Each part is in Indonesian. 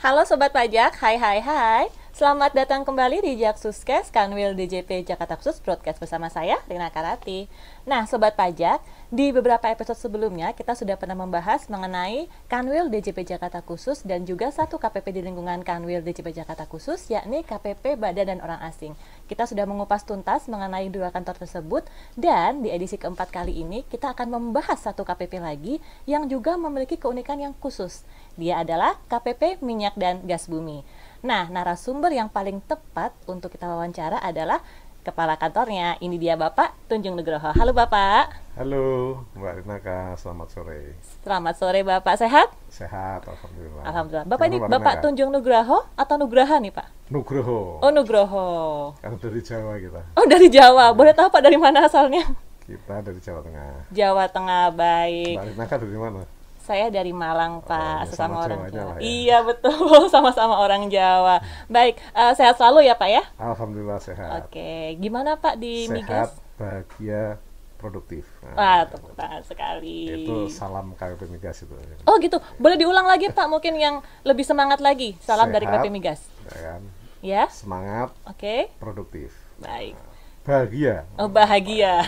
Halo Sobat Pajak, hai hai hai. Selamat datang kembali di Jaksuskes Kanwil DJP Jakarta Khusus Broadcast bersama saya, Rina Karati. Nah Sobat Pajak, di beberapa episode sebelumnya kita sudah pernah membahas mengenai Kanwil DJP Jakarta Khusus dan juga satu KPP di lingkungan Kanwil DJP Jakarta Khusus, yakni KPP Badan dan Orang Asing. Kita sudah mengupas tuntas mengenai dua kantor tersebut, dan di edisi keempat kali ini kita akan membahas satu KPP lagi yang juga memiliki keunikan yang khusus. Dia adalah KPP Minyak dan Gas Bumi. Nah, narasumber yang paling tepat untuk kita wawancara adalah kepala kantornya. Ini dia Bapak Tunjung Nugroho. Halo Bapak. Halo Mbak Rinaka, selamat sore. Selamat sore Bapak, sehat? Sehat, alhamdulillah. Alhamdulillah. Bapak Gimana ini Mbak Bapak Rinaka? Tunjung Nugroho atau Nugraha nih Pak? Nugroho. Oh Nugroho. Karena dari Jawa kita. Oh dari Jawa. Boleh tahu Pak dari mana asalnya? Kita dari Jawa Tengah. Jawa Tengah, baik. Mbak Rinaka dari mana? Saya dari Malang, Pak, ya, sesama sama orang Jawanya Jawa. lah ya. Iya, betul, sama-sama orang Jawa. Baik, sehat selalu ya, Pak ya? Alhamdulillah sehat. Oke, gimana Pak di Migas? Sehat, bahagia, produktif. Wah, tepuk tangan sekali. Itu salam KPP Migas itu. Oh gitu, boleh diulang lagi Pak, mungkin yang lebih semangat lagi. Salam dari Sehat, KPP Migas. Ya kan? Ya, Semangat, oke, produktif. baik. Bahagia. Oh, bahagia.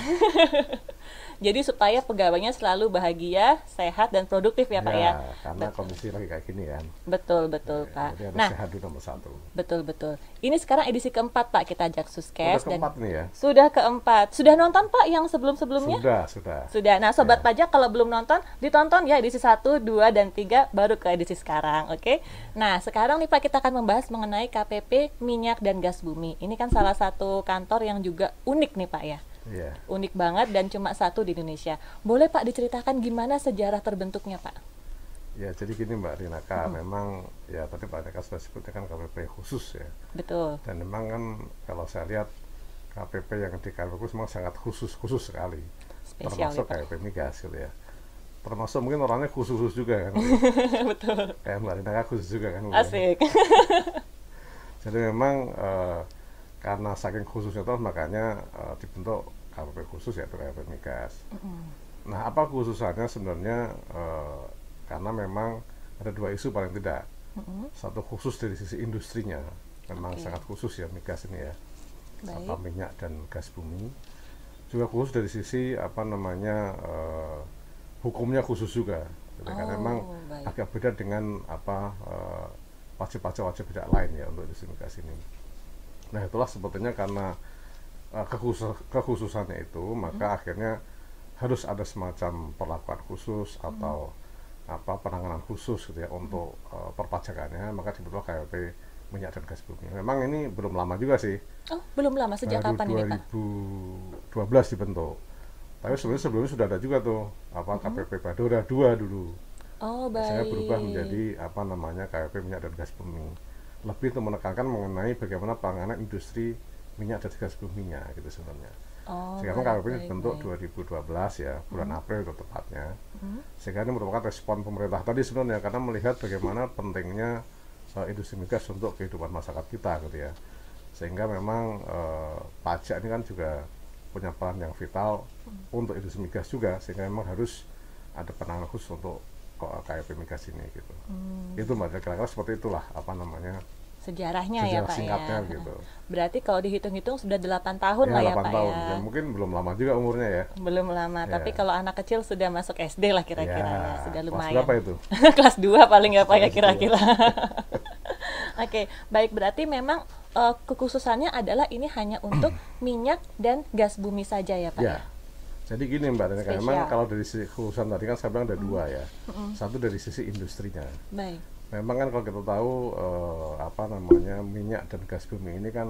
Jadi supaya pegawainya selalu bahagia, sehat, dan produktif ya Pak ya? Karena Betul. kondisi lagi kayak gini kan. Betul, betul Pak. Jadi harus Nah, sehat dulu nomor satu. betul, betul. Ini sekarang edisi keempat Pak, kita Jaksuskes. Udah keempat nih ya? Sudah keempat. Sudah nonton Pak yang sebelum-sebelumnya? Sudah. Sudah. Nah, Sobat Ya. Pajak kalau belum nonton, ditonton ya edisi 1, 2, dan 3, baru ke edisi sekarang, oke? Nah, sekarang nih Pak, kita akan membahas mengenai KPP Minyak dan Gas Bumi. Ini kan salah satu kantor yang juga unik nih Pak ya? Iya. Unik banget dan cuma satu di Indonesia. Boleh Pak diceritakan gimana sejarah terbentuknya Pak? Ya, jadi gini Mbak Rinaka, memang ya tadi Mbak Rinaka sudah sebutnya kan KPP khusus ya. Betul. Dan memang kan kalau saya lihat KPP yang di KPP khusus memang sangat khusus sekali. Spesial Termasuk ya Pak? KPP Migas gitu ya. Termasuk mungkin orangnya khusus juga kan. Betul. Kayak Mbak Rinaka khusus juga kan. Asik. Jadi memang karena saking khususnya terus makanya dibentuk KPP khusus yaitu KPP Migas. Nah, apa khususannya sebenarnya karena memang ada dua isu paling tidak. Satu khusus dari sisi industrinya, memang Oke. sangat khusus ya migas ini ya, apa Baik. minyak dan gas bumi. Juga khusus dari sisi apa namanya hukumnya khusus juga. Jadi karena memang baik. agak beda dengan apa wajib pajak lain ya untuk industri migas ini. Nah, itulah sebetulnya karena kekhususannya itu, maka akhirnya harus ada semacam perlakuan khusus atau apa penanganan khusus gitu ya untuk perpajakannya, maka dibentuklah KPP minyak dan gas bumi. Memang ini belum lama juga sih, Oh, belum lama. Sejak baru kapan ini Pak? 2012 dibentuk. Tapi sebelumnya sudah ada juga tuh apa KPP Badora 2 dulu. Oh, Saya baik. berubah menjadi apa namanya KPP minyak dan gas bumi. Lebih untuk menekankan mengenai bagaimana penanganan industri minyak dan gas buminya gitu sebenarnya. Oh, Sehingga baik, KPP ini baik, dibentuk baik. 2012 ya, bulan April itu tepatnya. Sehingga ini merupakan respon pemerintah tadi sebenarnya karena melihat bagaimana pentingnya industri migas untuk kehidupan masyarakat kita gitu ya. Sehingga memang pajak ini kan juga punya peran yang vital untuk industri migas juga, sehingga memang harus ada penanganan khusus untuk KPP migas ini gitu. Itu Mbak, kira-kira seperti itulah apa namanya Sejarahnya ya sejarah Pak singkatnya ya. gitu. Berarti kalau dihitung-hitung sudah 8 tahun lah ya 8 Pak tahun. ya. Ya, mungkin belum lama juga umurnya ya. Belum lama, Ya. tapi kalau anak kecil sudah masuk SD lah kira-kira ya, Ya, sudah kelas lumayan. berapa itu? Kelas 2 paling ya Pak ya Kelas kira-kira. Oke, baik, berarti memang kekhususannya adalah ini hanya untuk minyak dan gas bumi saja ya Pak. Ya. Jadi gini Mbak Rinka, Spesial. memang kalau dari sisi khususan tadi kan saya bilang ada dua ya. Satu dari sisi industrinya. Baik. Memang kan kalau kita tahu apa namanya minyak dan gas bumi ini kan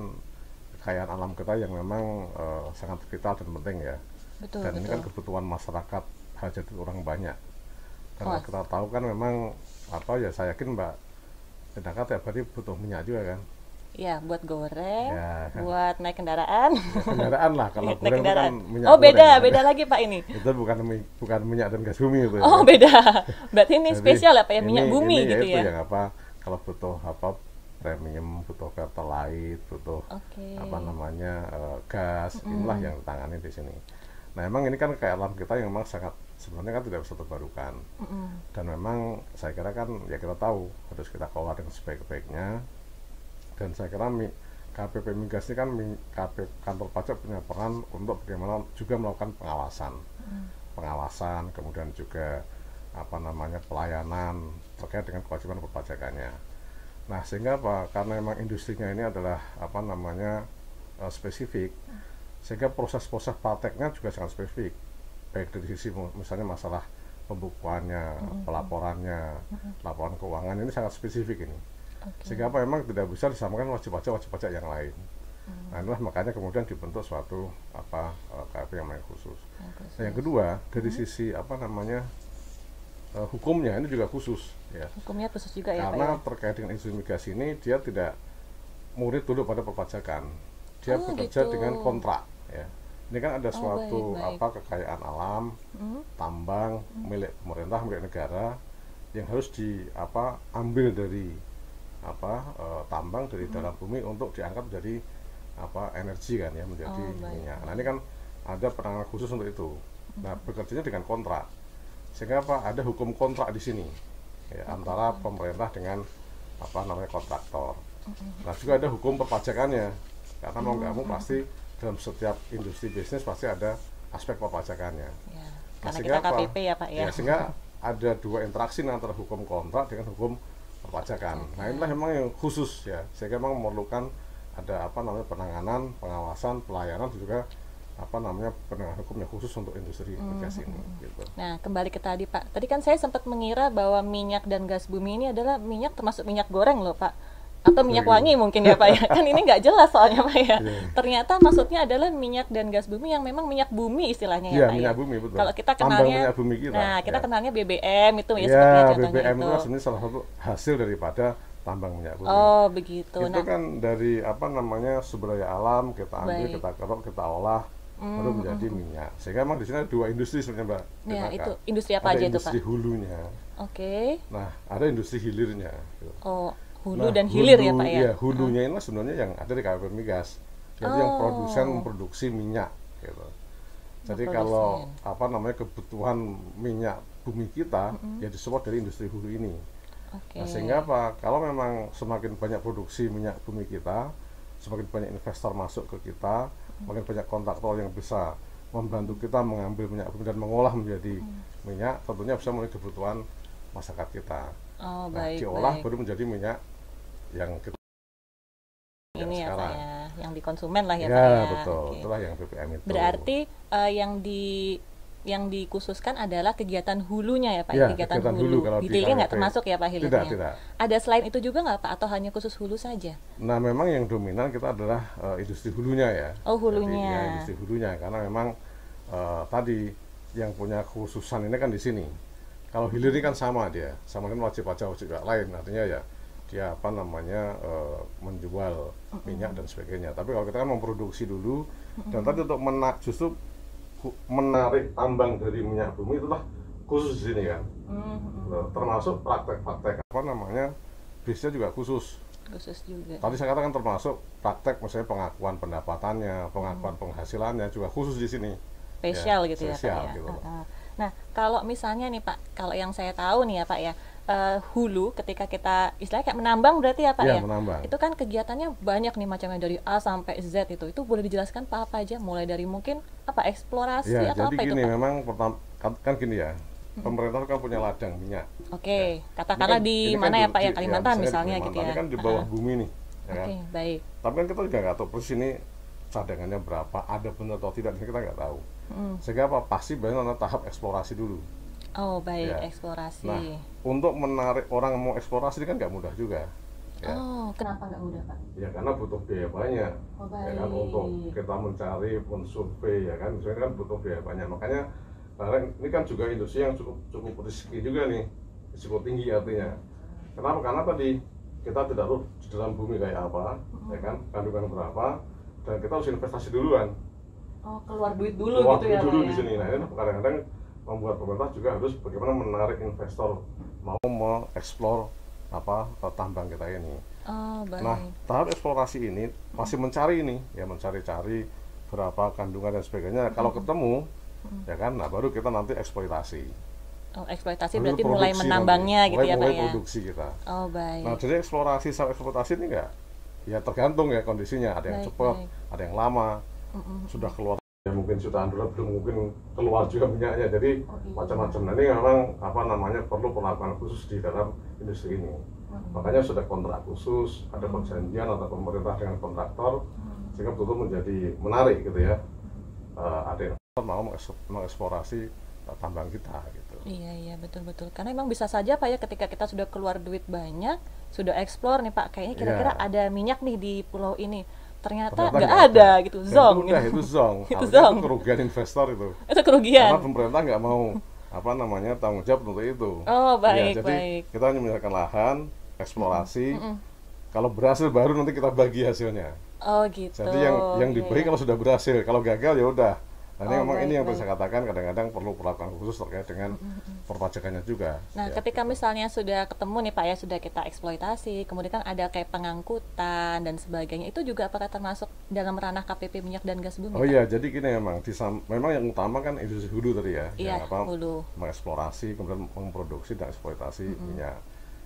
kekayaan alam kita yang memang sangat vital dan penting ya. Betul, Dan ini betul. kan kebutuhan masyarakat hajat orang banyak. Karena Oh. kita tahu kan memang apa ya, saya yakin Mbak Rinka tiap hari butuh minyak juga kan. Ya, buat goreng, Ya, kan. buat naik kendaraan. Kendaraan lah, kalau Naik goreng itu kan kendaraan. minyak Oh, goreng, beda, kan. beda lagi Pak ini. Itu bukan minyak dan gas bumi itu. Oh, ya. beda. Berarti ini Jadi, spesial ya Pak ya, minyak ini- bumi ini gitu itu ya. yang apa, kalau butuh apa premium, butuh pertalite, butuh Oke. apa namanya gas, inilah yang ditangani di sini. Nah, emang ini kan kayak alam kita yang memang sangat sebenarnya kan tidak bisa terbarukan. Dan memang saya kira kan ya kita tahu harus kita kelola dengan sebaik-baiknya. Dan saya kira KPP Migas ini kan kantor pajak punya peran untuk bagaimana juga melakukan pengawasan, kemudian juga pelayanan terkait dengan kewajiban perpajakannya. Nah, sehingga karena memang industrinya ini adalah spesifik, sehingga proses-proses prakteknya juga sangat spesifik, baik dari sisi misalnya masalah pembukuannya, pelaporannya, laporan keuangan ini sangat spesifik ini. Sehingga memang tidak bisa disamakan wajib pajak yang lain. Nah, inilah makanya kemudian dibentuk suatu KPP yang khusus. Nah, yang kedua dari sisi hukumnya ini juga khusus ya. Hukumnya khusus juga ya, karena Pak, ya? Terkait dengan industri migas ini dia tidak murni tunduk pada perpajakan. Dia bekerja gitu. dengan kontrak ya. Ini kan ada suatu baik. kekayaan alam, tambang milik pemerintah, milik negara yang harus ambil dari tambang dari dalam bumi untuk diangkat menjadi energi kan ya, menjadi minyak. Nah, ini kan ada penanganan khusus untuk itu. Nah, bekerjanya dengan kontrak. Sehingga ada hukum kontrak di sini ya, antara pemerintah dengan kontraktor. Nah, juga ada hukum perpajakannya. Karena mau nggak mau pasti dalam setiap industri bisnis pasti ada aspek perpajakannya. Ya, Nah, karena kita KPP ya, Pak ya. Sehingga ada dua interaksi antara hukum kontrak dengan hukum perpajakan. Nah, inilah memang yang khusus ya, sehingga memang memerlukan ada penanganan, pengawasan, pelayanan, juga penanganan hukum yang khusus untuk industri migas ini. Gitu. Nah, kembali ke tadi, Pak. Tadi kan saya sempat mengira bahwa minyak dan gas bumi ini adalah minyak termasuk minyak goreng loh, Pak. Atau minyak wangi mungkin ya, Pak ya. Kan ini nggak jelas soalnya, Pak ya. Ternyata maksudnya adalah minyak dan gas bumi yang memang minyak bumi istilahnya ya, Pak minyak ya. bumi, betul. Kalau kita Tambang kenalnya minyak bumi kita. Nah, kita kenalnya BBM itu ya, ya sepertinya contohnya BBM itu. itu sebenarnya salah satu hasil daripada tambang minyak bumi. Oh, begitu. Itu kan dari sumber daya alam kita ambil, kita keruk, kita olah, baru menjadi minyak. Sehingga memang di sini ada dua industri sebenarnya, Mbak. Ya, itu industri apa aja itu, Pak? Industri hulunya. Oke. Nah, ada industri hilirnya. Gitu. Oh, hulu dan hilir ya, Pak ya? Iya, hulunya ini sebenarnya yang ada di KPP Migas. Jadi yang memproduksi minyak gitu. Jadi kalau kebutuhan minyak bumi kita ya disupport dari industri hulu ini. Nah, sehingga kalau memang semakin banyak produksi minyak bumi kita, semakin banyak investor masuk ke kita, makin banyak kontraktor yang bisa membantu kita mengambil minyak bumi dan mengolah menjadi minyak, tentunya bisa memenuhi kebutuhan masyarakat kita. Diolah baru menjadi minyak yang kita ini ya, sekarang. Pak ya, yang di konsumen lah ya, Ya, Pak ya. betul. Itulah yang BBM itu. Berarti yang dikhususkan adalah kegiatan hulunya ya, Pak, ya, kegiatan hulu. Hilirnya nggak termasuk ya, Pak, hilirnya? Tidak. Ada selain itu juga nggak, Pak, atau hanya khusus hulu saja? Nah, memang yang dominan kita adalah industri hulunya ya. Oh, hulunya. Jadi, ya, industri hulunya, karena memang tadi yang punya khususan ini kan di sini. Kalau hilir ini kan sama kan wajib pajak lain, artinya ya dia menjual minyak dan sebagainya. Tapi kalau kita kan memproduksi dulu, dan tadi untuk justru menarik tambang dari minyak bumi itulah khusus di sini kan. Termasuk praktek-praktek bisnisnya juga khusus juga. Tadi saya katakan termasuk praktek misalnya pengakuan pendapatannya, pengakuan penghasilannya juga khusus di sini. Spesial gitu spesial, ya, Pak ya. Gitu. Nah, kalau misalnya nih, Pak, kalau yang saya tahu nih ya, Pak ya, hulu ketika kita istilahnya kayak menambang berarti ya, Pak ya? Menambang. Itu kan kegiatannya banyak nih macamnya dari A sampai Z itu boleh dijelaskan apa aja, mulai dari mungkin eksplorasi atau jadi apa gini, itu, Pak? memang kan gini ya, pemerintah kan punya ladang minyak. Katakanlah di mana ya, Pak ya, Kalimantan misalnya gitu ya. Ini kan di bawah bumi nih, ya kan? Baik. Tapi kan kita juga nggak tahu persis ini cadangannya berapa, ada benar atau tidak, kita nggak tahu. Sehingga pasti banyak tahap eksplorasi dulu. Oh, baik, eksplorasi. Nah, untuk menarik orang mau eksplorasi ini kan nggak mudah juga. Ya. Oh, kenapa nggak mudah, Pak? Ya karena butuh biaya banyak. Ya kan, untuk kita mencari, mensurvei, ya kan, sebenarnya kan butuh biaya banyak. Makanya ini kan juga industri yang cukup risiko juga nih, risiko tinggi artinya. Kenapa? Karena tadi kita tidak tahu di dalam bumi kayak apa, ya kan, kandungan berapa, dan kita harus investasi duluan. Oh, keluar duit dulu gitu ya, Pak ya? Di sini. Nah, ini kadang-kadang membuat pemerintah juga harus bagaimana menarik investor mau mengeksplor tambang kita ini. Oh, baik. Nah, tahap eksplorasi ini masih mencari berapa kandungan dan sebagainya. Kalau ketemu, ya kan? Nah, baru kita nanti eksploitasi. Oh, eksploitasi Baru berarti mulai produksi menambangnya nanti. gitu ya Pak Mulai ya? produksi kita. Oh, baik. Nah, jadi eksplorasi sama eksploitasi ini enggak, ya tergantung ya kondisinya. Ada yang Baik, cepat, baik. ada yang lama. Sudah keluar, ya mungkin sudah ambil, belum mungkin keluar juga minyaknya. Jadi macam-macam. Nah, ini memang apa namanya perlu perlakuan khusus di dalam industri ini. Makanya sudah kontrak khusus, ada perjanjian antara pemerintah dengan kontraktor, sehingga betul-betul menjadi menarik gitu ya. Ada yang mau mengeksplorasi tambang kita gitu. Iya, betul-betul. Karena emang bisa saja Pak ya, ketika kita sudah keluar duit banyak, sudah eksplor nih Pak, kayaknya kira-kira ada minyak nih di pulau ini. Ternyata nggak ada gitu, zong. Itu zong. Itu zong. Itu kerugian investor itu. Itu kerugian. Karena pemerintah nggak mau apa namanya tanggung jawab untuk itu. Oh, baik, ya, jadi baik. kita hanya menyediakan lahan, eksplorasi. Kalau berhasil baru nanti kita bagi hasilnya. Oh gitu. Jadi yang diberi kalau sudah berhasil, kalau gagal ya udah. Nah, ini memang baik, ini yang baik. saya katakan kadang-kadang perlu perlakuan khusus terkait dengan perpajakannya juga. Nah, ya, ketika gitu. misalnya sudah ketemu nih Pak ya, sudah kita eksploitasi, kemudian kan ada kayak pengangkutan dan sebagainya, itu juga apakah termasuk dalam ranah KPP minyak dan gas bumi? Oh iya, jadi gini memang yang utama kan industri hulu tadi ya, Iya, yang apa hulu. mengeksplorasi, kemudian memproduksi dan eksploitasi minyak.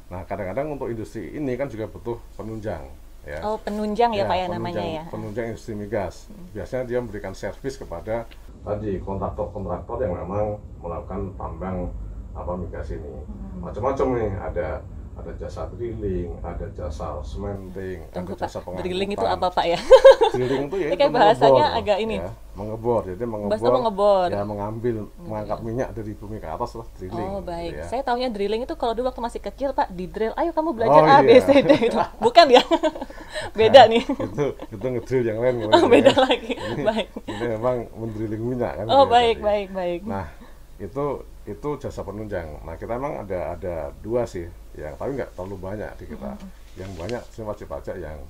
Nah, kadang-kadang untuk industri ini kan juga butuh penunjang. Ya. Oh, penunjang ya Pak ya namanya ya. Penunjang industri migas. Biasanya dia memberikan servis kepada tadi kontraktor-kontraktor yang memang melakukan tambang migas ini. Macam-macam nih, ada jasa drilling, ada jasa cementing, ada jasa pengangkutan. Drilling itu apa Pak ya? Drilling itu ya Ini kayak bahasanya agak ini. Ya, mengebor. Jadi mengebor. Ya, mengangkat minyak dari bumi ke atas lah drilling. Oh, baik. Gitu ya. Saya taunya drilling itu kalau dulu waktu masih kecil Pak, di drill, ayo kamu belajar A, B, iya. C, D gitu. Bukan ya? Beda nih. Itu ngedrill yang lain. Oh, beda lagi. Baik. Ini memang mendrilling minyak kan. Oh, gitu ya, baik, tadi. baik. Nah, itu jasa penunjang. Nah, kita memang ada dua sih, tapi nggak terlalu banyak di kita. Yang banyak sih wajib pajak yang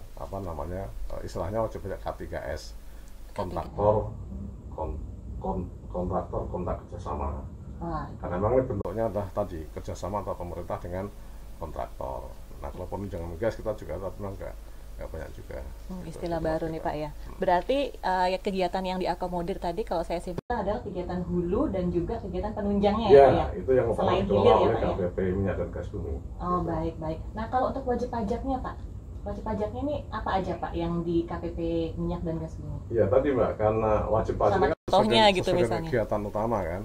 istilahnya wajib pajak K3S, kontraktor, kontrak kerjasama. Karena memang ini bentuknya adalah tadi kerjasama antara pemerintah dengan kontraktor. Nah, kalau penunjang migas kita juga memang nggak banyak juga. Istilah baru nih Pak ya. Berarti ya kegiatan yang diakomodir tadi kalau saya simpulkan adalah kegiatan hulu dan juga kegiatan penunjangnya ya Pak ya. Itu yang selain dikelola hilir ya oleh Pak ya. KPP minyak dan gas bumi. Oh, baik. Nah, kalau untuk wajib pajaknya Pak, wajib pajaknya ini apa aja Pak yang di KPP minyak dan gas bumi? Iya tadi Mbak, karena wajib pajak kan contohnya gitu misalnya. Kegiatan utama kan.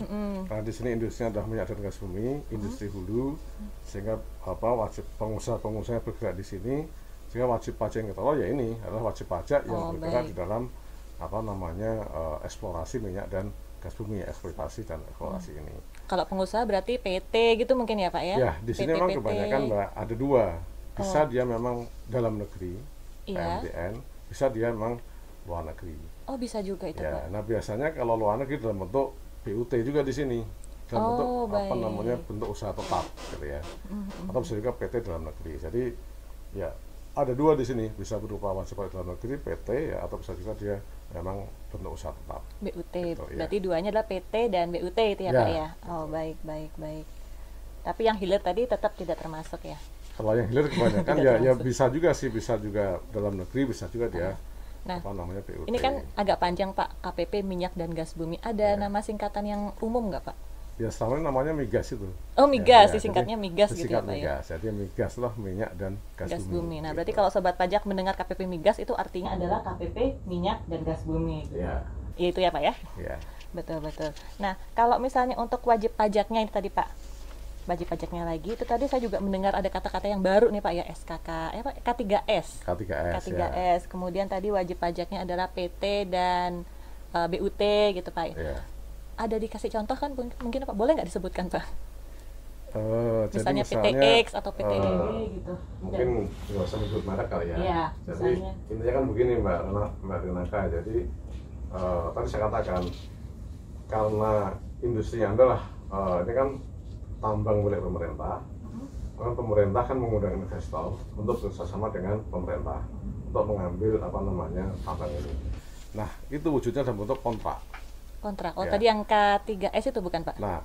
Karena di sini industrinya adalah minyak dan gas bumi, industri hulu, sehingga wajib pengusaha yang bergerak di sini, sehingga wajib pajak yang kita ya ini adalah wajib pajak yang bergerak di dalam eksplorasi minyak dan gas bumi, eksploitasi dan eksplorasi ini. Kalau pengusaha berarti PT gitu mungkin ya Pak ya? Ya, di sini memang kebanyakan Mbak ada dua. Bisa dia memang dalam negeri, PMDN, bisa dia memang luar negeri. Oh, bisa juga itu ya, Pak. Nah, biasanya kalau luar negeri dalam bentuk BUT juga di sini. Dalam bentuk bentuk usaha tetap gitu ya. Atau bisa juga PT dalam negeri. Jadi ya ada dua di sini, bisa berupa wajib pajak dalam negeri PT ya, atau bisa juga dia memang bentuk usaha tetap. BUT. Gitu, berarti duanya adalah PT dan BUT itu ya Pak ya. Oh, baik. Tapi yang hilir tadi tetap tidak termasuk ya. Kalau yang hilir kebanyakan ya bisa juga sih, bisa juga dalam negeri, bisa juga dia BUT. Ini kan agak panjang Pak, KPP minyak dan gas bumi. Ada nama singkatan yang umum nggak Pak? Ya selama ini namanya migas itu. Oh, migas, disingkatnya migas gitu ya Pak ya. Jadi migas lah, minyak dan gas bumi. Nah, berarti kalau sobat pajak mendengar KPP migas itu artinya adalah KPP minyak dan gas bumi. Iya. Ya itu ya Pak ya? Iya. Betul. Nah, kalau misalnya untuk wajib pajaknya ini tadi Pak, wajib pajaknya lagi itu tadi saya juga mendengar ada kata-kata yang baru nih Pak ya, SKK, K3S. K3S. Ya. Kemudian tadi wajib pajaknya adalah PT dan BUT gitu Pak. Ya. Ada dikasih contoh kan mungkin Pak, boleh nggak disebutkan Pak? Misalnya PTX atau PTDB gitu. Mungkin nggak usah disebut merek kali ya. Iya, jadi intinya kan begini Mbak Rinaka. Jadi tadi saya katakan karena industrinya adalah ini kan tambang milik pemerintah, maka pemerintah kan mengundang investor untuk bekerjasama dengan pemerintah untuk mengambil tambang ini. Nah, itu wujudnya dalam bentuk kontrak. Oh, tadi yang K3S itu bukan Pak? Nah,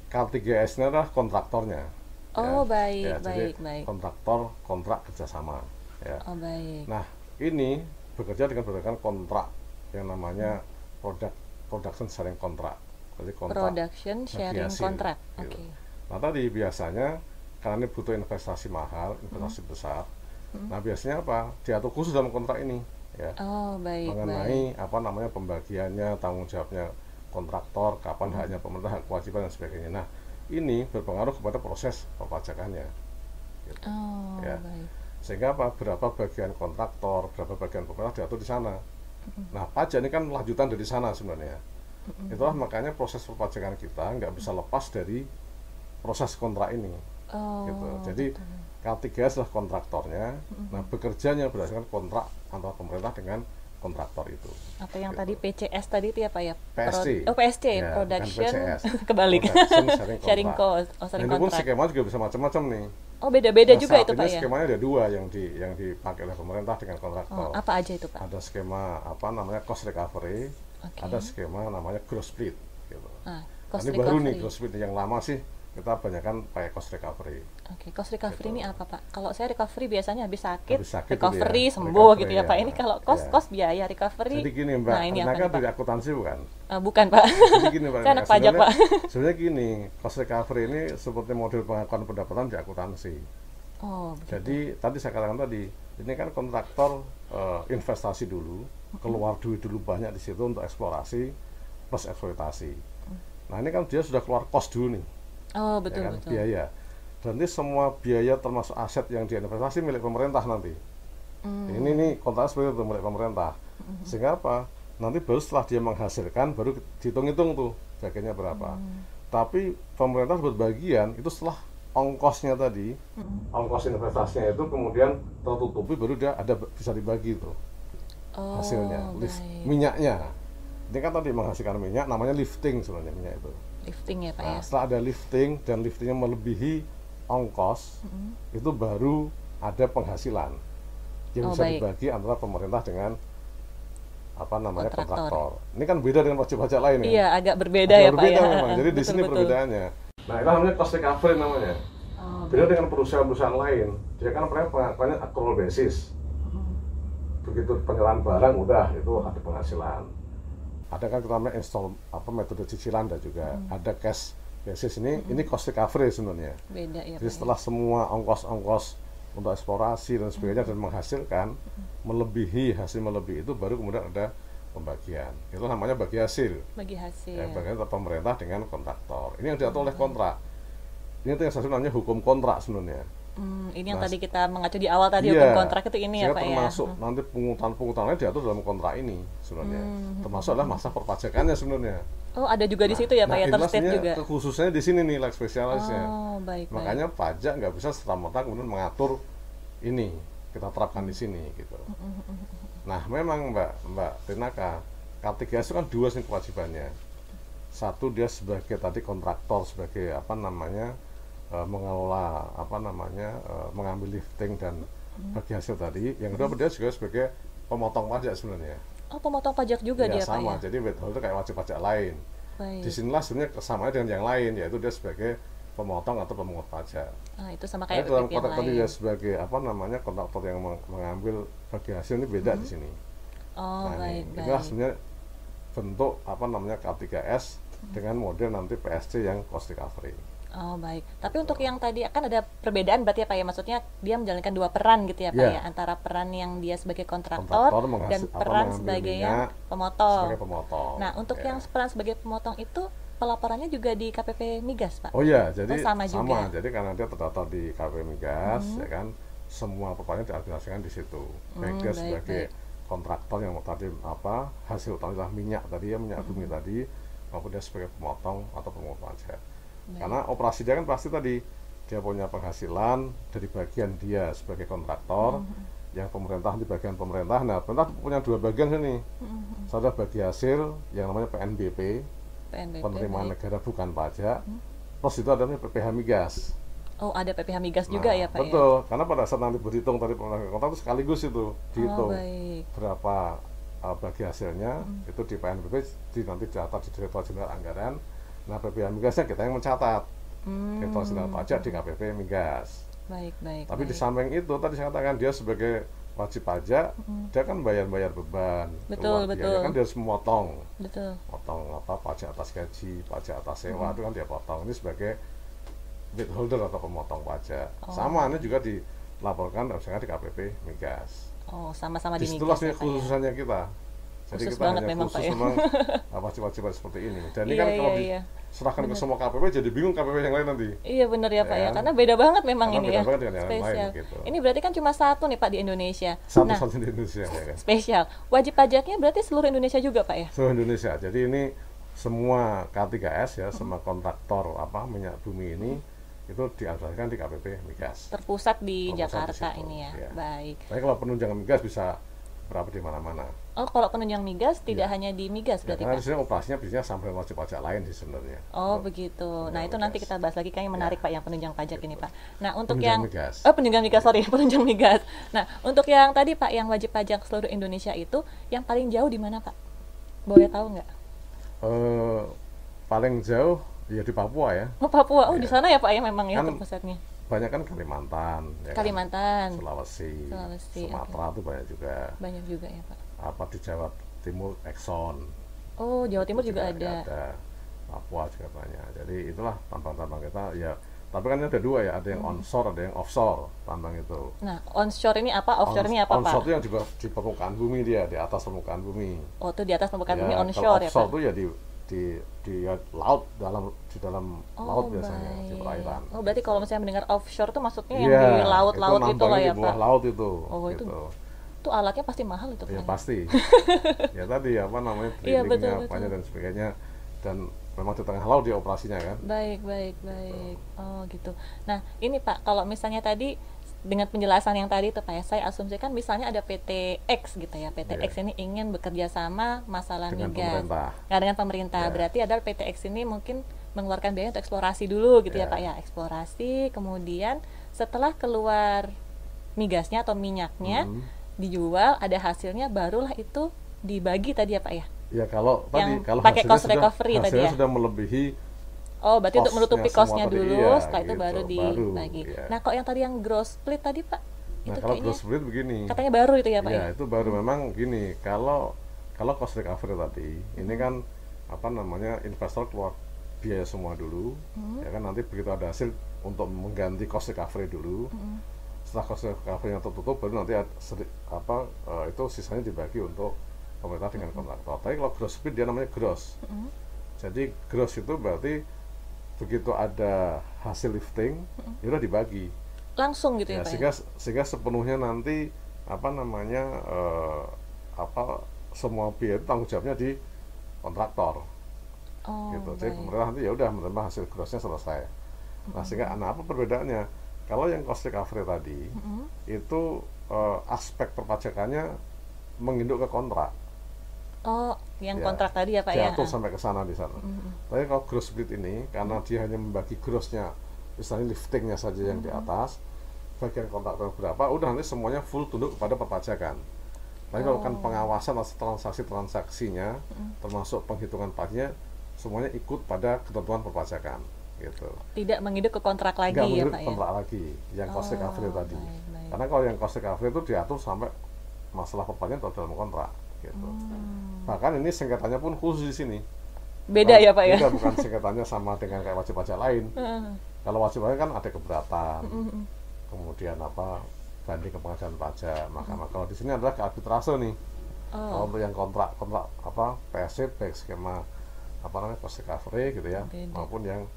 K3S ini adalah kontraktornya. Oh, baik. Kontraktor kontrak kerjasama. Ya. Oh, baik. Nah, ini bekerja dengan berdasarkan kontrak yang namanya product production sharing contract. Jadi kontrak Production bagi sharing hasil, contract. gitu. Oke. Nah tadi biasanya karena ini butuh investasi mahal, investasi besar. Nah biasanya apa? Diatur khusus dalam kontrak ini, ya, Oh, baik, baik. mengenai apa namanya pembagiannya, tanggung jawabnya kontraktor, kapan haknya pemerintah, hak kewajiban dan sebagainya. Nah ini berpengaruh kepada proses perpajakannya, gitu. Oh, Ya. baik. Sehingga apa? Berapa bagian kontraktor, berapa bagian pemerintah diatur di sana. Nah pajak ini kan lanjutan dari sana sebenarnya. Itulah makanya proses perpajakan kita nggak bisa lepas dari proses kontrak ini, Oh, gitu. Jadi K3 adalah kontraktornya. Nah bekerjanya berdasarkan kontrak antara pemerintah dengan kontraktor itu. apa yang Gitu. tadi PCS tadi itu apa ya? PSC. Oh, PSC, Ya, bukan Production PCS. kebalik. Production sharing Sharing contract. cost. Oh, Nah, sharing ini pun contract. skema juga bisa macam-macam nih. Oh, beda-beda Nah, juga saat itu ini Pak ya? skemanya ada dua yang dipakai oleh pemerintah dengan Oh, kontraktor. apa aja itu Pak? Ada skema apa namanya cost recovery, Oke. ada skema namanya gross split, gitu. Ah, Nah, cost ini baru nih recovery. gross split. Yang lama sih kita banyakkan pakai cost recovery. Oke, cost recovery Gitu. ini apa Pak? Kalau saya recovery biasanya habis sakit, Habis sakit recovery gitu ya, sembuh recovery gitu ya Pak. ya. Ini kalau cost Ya. cost biaya recovery. Jadi gini Mbak, Nah, ini apa Rina nih, kan Pak? dari akuntansi bukan? Bukan Pak. Jadi gini Mbak, Saya anak Rina, pajak Pak. sebenarnya gini, cost recovery ini seperti model pengakuan pendapatan di akuntansi. Oh, begitu. Jadi tadi saya katakan tadi, ini kan kontraktor investasi dulu, keluar duit dulu banyak di situ untuk eksplorasi plus eksploitasi. Nah ini kan dia sudah keluar cost dulu nih, Oh, ya betul kan, betul. biaya. Dan ini semua biaya termasuk aset yang diinvestasi milik pemerintah nanti. Ini nih kontrak seperti itu milik pemerintah. Sehingga apa? Nanti baru setelah dia menghasilkan baru dihitung-hitung tuh bagiannya berapa. Tapi pemerintah berbagian itu setelah ongkosnya tadi, ongkos investasinya itu kemudian tertutupi baru dia ada bisa dibagi tuh Oh, hasilnya, baik. minyaknya. Ini kan tadi menghasilkan minyak, namanya lifting sebenarnya minyak itu. Lifting ya Pak Nah, ya. setelah ada lifting dan liftingnya melebihi ongkos, itu baru ada penghasilan yang Oh, bisa baik. dibagi antara pemerintah dengan apa namanya Kontraktor. kontraktor. Ini kan beda dengan wajib-pajak lain ya. Iya, agak berbeda Agak ya Pak berbeda ya. memang. Jadi di Betul, sini betul. perbedaannya. Nah, itu namanya cost recovery namanya. Oh, Beda dengan perusahaan-perusahaan lain. Dia kan pengakuannya accrual basis. Begitu penyerahan barang udah itu ada penghasilan. Ada kan kita namanya metode cicilan dan juga ada cash basis. Ini cost recovery sebenarnya. beda ya Jadi Pak. setelah semua ongkos-ongkos untuk eksplorasi dan sebagainya dan menghasilkan melebihi hasil melebihi itu baru kemudian ada pembagian. Itu namanya bagi hasil. Bagi hasil. Yang bagian antara pemerintah dengan kontraktor. Ini yang diatur oleh kontrak. Ini tuh yang saya sebut namanya hukum kontrak sebenarnya. Ini yang Nah, tadi kita mengacu di awal tadi Iya, hukum kontrak itu ini ya sehingga Pak ya. termasuk nanti pungutan-pungutannya diatur dalam kontrak ini sebenarnya. Termasuk adalah masa perpajakannya sebenarnya. Oh, ada juga di situ ya Pak ya, inilah terstate sebenarnya juga. khususnya di sini nih leg spesialisnya. Oh, baik, baik. Makanya pajak nggak bisa serta-merta kemudian mengatur ini kita terapkan di sini gitu. Nah memang Mbak Tinaka, K3S itu kan dua sih kewajibannya. Satu dia sebagai tadi kontraktor, sebagai apa namanya mengelola apa namanya mengambil lifting dan bagi hasil tadi. Yang kedua dia juga sebagai pemotong pajak sebenarnya. Oh, pemotong pajak juga Ya, dia Pak sama. ya. Jadi withhold itu kayak wajib pajak lain. Baik. Disinilah sebenarnya kesamaannya dengan yang lain, yaitu dia sebagai pemotong atau pemungut pajak. Nah, itu sama Tapi kayak dalam PPP yang kontrak tadi lain. dia sebagai apa namanya kontraktor yang mengambil bagi hasil ini beda di sini. Oh, Nah, baik, inilah baik. sebenarnya bentuk apa namanya K3S dengan model nanti PSC yang cost recovery. Oh, baik. Tapi untuk yang tadi kan ada perbedaan berarti ya Pak ya. Maksudnya dia menjalankan dua peran gitu ya Pak Iya. ya, antara peran yang dia sebagai kontraktor Kontraktor dan mengambil peran sebagai yang minyak pemotong. sebagai pemotong. Nah, untuk Ya. yang peran sebagai pemotong itu pelaporannya juga di KPP Migas, Pak. Oh iya, jadi Oh, sama juga. Jadi karena dia terdaftar di KP Migas, ya kan, semua perannya diadministrasikan di situ. Baik dia baik, sebagai baik. kontraktor yang tadi apa hasil utamanya minyak tadi ya minyak bumi tadi, maupun dia sebagai pemotong atau pemungut pajak. Karena operasi dia kan pasti tadi dia punya penghasilan dari bagian dia sebagai kontraktor, yang pemerintah di bagian pemerintah. Nah, pemerintah punya dua bagian sini. Satu bagi hasil yang namanya PNBP, PNBP. penerimaan baik. negara bukan pajak. Terus itu ada namanya PPh Migas. Oh, ada PPh Migas juga Nah, ya, Pak ya? betul, karena pada saat nanti berhitung tadi penerimaan kontrak itu sekaligus itu dihitung baik. berapa bagi hasilnya itu di PNBP nanti dicatat di Direktorat Jenderal Anggaran. Nah, PPh Migasnya kita yang mencatat. Direktorat Jenderal Pajak di KPP Migas. Baik, baik. Tapi di baik. samping itu tadi saya katakan dia sebagai wajib pajak, dia kan bayar beban Betul, keluar biaya betul. kan, dia harus memotong Betul. pajak atas gaji, pajak atas sewa itu kan dia potong. Ini sebagai withholder atau pemotong pajak. Sama ini juga dilaporkan misalnya di KPP Migas. Oh, sama-sama di Disitulah migas ya, Pak, ya? khususannya kita. Jadi Khusus kita banget hanya memang, khusus Pak, ya. memang wajib-wajib seperti ini. Dan ini Iya, kan kalau iya, iya. diserahkan ke semua KPP jadi bingung KPP yang lain nanti. Iya bener ya Pak ya, Kan? karena beda banget memang Karena ini beda ya, banget dengan yang lain, spesial. gitu. Ini berarti kan cuma satu nih Pak di Indonesia. Nah, Satu-satu di Indonesia ya kan. spesial. Wajib pajaknya berarti seluruh Indonesia juga Pak ya? Seluruh Indonesia. Jadi ini semua K3S ya, semua kontraktor minyak bumi ini itu dianggarkan di KPP Migas. Terpusat di Terpusat Jakarta di situ, ini ya. ya. Baik. Tapi kalau penunjangan migas bisa berapa di mana-mana. Oh, kalau penunjang migas tidak Iya. hanya di migas Ya, berarti karena Pak? di sini operasinya bisnisnya sampai wajib pajak lain sih sebenarnya. Oh, Untuk begitu. Nah, penunjang itu nanti migas. kita bahas lagi, kayaknya menarik Ya. Pak yang penunjang pajak ini Pak. Nah, untuk Penunjang yang migas. penunjang migas, sorry, penunjang migas. Nah, untuk yang tadi Pak yang wajib pajak seluruh Indonesia itu yang paling jauh di mana Pak? Boleh tahu nggak? Eh, paling jauh ya di Papua ya. Oh, Papua. Oh, di Iya. sana ya Pak ya memang ya Kan terpusatnya. banyak kan Kalimantan, ya kan? Kalimantan. Sulawesi, Sulawesi, Sumatera itu banyak juga. Banyak juga ya Pak. Apa di Jawa Timur Exxon. Oh, Jawa Timur Itu juga ada. Papua juga banyak. Jadi itulah tambang-tambang kita ya. Tapi kan ada dua ya, ada yang onshore, ada yang offshore tambang itu. Nah, onshore ini apa? Offshore ini apa Onshore Pak? itu yang juga di permukaan bumi dia, di atas permukaan bumi. Oh, itu di atas permukaan bumi Kalau onshore ya Pak? offshore itu ya di laut, di dalam laut biasanya, di baik. perairan. Oh, berarti kalau misalnya mendengar offshore itu maksudnya yang Iya, di laut-laut itu lah nambangnya ya di bawah Pak? laut itu. Oh, itu gitu. Itu alatnya pasti mahal itu Ya Pak. pasti. Ya tadi apa namanya Iya, betul, drillingnya betul. banyak dan sebagainya, dan memang di tengah laut dia operasinya kan. Baik, baik, baik. Oh, gitu. Nah, ini Pak, kalau misalnya tadi dengan penjelasan yang tadi itu Pak ya, saya asumsikan misalnya ada PT X gitu ya. PT Iya. X ini ingin bekerja sama masalah Dengan migas. pemerintah. Nah, dengan pemerintah. Ya. Berarti adalah PT X ini mungkin mengeluarkan biaya untuk eksplorasi dulu gitu ya Ya. Pak ya. Eksplorasi, kemudian setelah keluar migasnya atau minyaknya dijual, ada hasilnya, barulah itu dibagi tadi ya Pak ya. Ya kalau Yang tadi kalau pakai hasilnya cost sudah, recovery tadi hasilnya ya? sudah melebihi Oh, berarti untuk Cost-nya menutupi semua cost-nya tadi, dulu, iya, setelah itu gitu, baru dibagi. iya. Nah, kok yang tadi yang gross split tadi Pak? Nah, Itu kalau kayaknya gross split begini. katanya baru itu ya Pak Ya, ya? itu baru memang gini. Kalau cost recovery tadi, ini kan apa namanya, investor keluar biaya semua dulu, ya kan, nanti begitu ada hasil untuk mengganti cost recovery dulu. Setelah cost recovery yang tertutup, baru nanti itu sisanya dibagi untuk pemerintah dengan kontraktor. Tapi kalau gross split dia namanya gross. Jadi gross itu berarti begitu ada hasil lifting, itu udah dibagi. Langsung gitu ya Ya, Pak sehingga ya? sehingga sepenuhnya nanti apa namanya semua biaya itu tanggung jawabnya di kontraktor Oh, gitu. Jadi baik. pemerintah nanti ya udah menerima hasil grossnya selesai. Nah, sehingga apa perbedaannya? Kalau yang cost recovery tadi itu aspek perpajakannya menginduk ke kontrak. Oh, yang Ya, kontrak tadi ya Pak ya? jatuh sampai ke sana di sana. Tapi kalau gross split ini, karena dia hanya membagi grossnya, misalnya liftingnya saja yang di atas, bagian kontraktor berapa, udah nanti semuanya full tunduk kepada perpajakan. Tapi kalau kan pengawasan atau transaksinya, termasuk penghitungan pajaknya, semuanya ikut pada ketentuan perpajakan, gitu. Tidak menginduk ke kontrak lagi Nggak ya menurut Pak ya? kontrak lagi, yang cost recovery tadi. baik, baik. Karena kalau yang cost recovery itu diatur sampai masalah perpajakan atau dalam kontrak, gitu. Bahkan ini sengketanya pun khusus di sini. Beda ya Pak ya? Beda, bukan sengketanya sama dengan kayak wajib pajak lain. Kalau wajib pajak kan ada keberatan, kemudian banding ke pengadilan pajak, mahkamah. Kalau di sini adalah ke arbitrase nih. Kalau untuk yang kontrak PSC baik skema cost recovery gitu ya, Beda. maupun yang